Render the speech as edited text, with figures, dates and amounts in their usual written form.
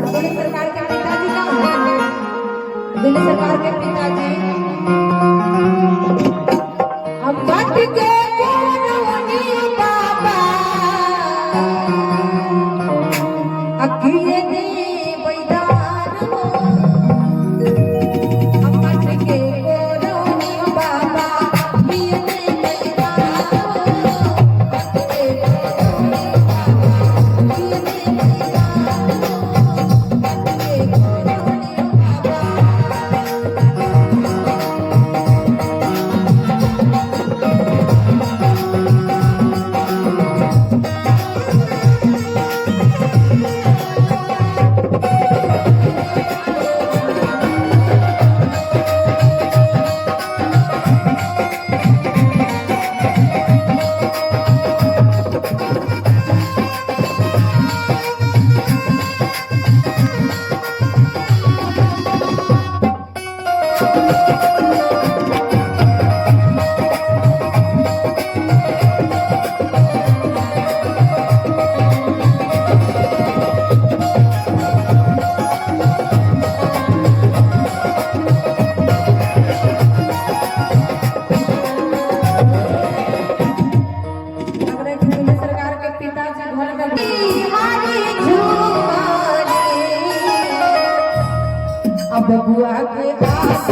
दिल्ली सरकार के पिताजी का दिल्ली सरकार के पिताजी हम बात के कोनी बाबा अखिए दे बैदार हम बात के कोनी बाबा मिए दे बैदार बात के कोनी बाबा मिए दे बबुआ के आस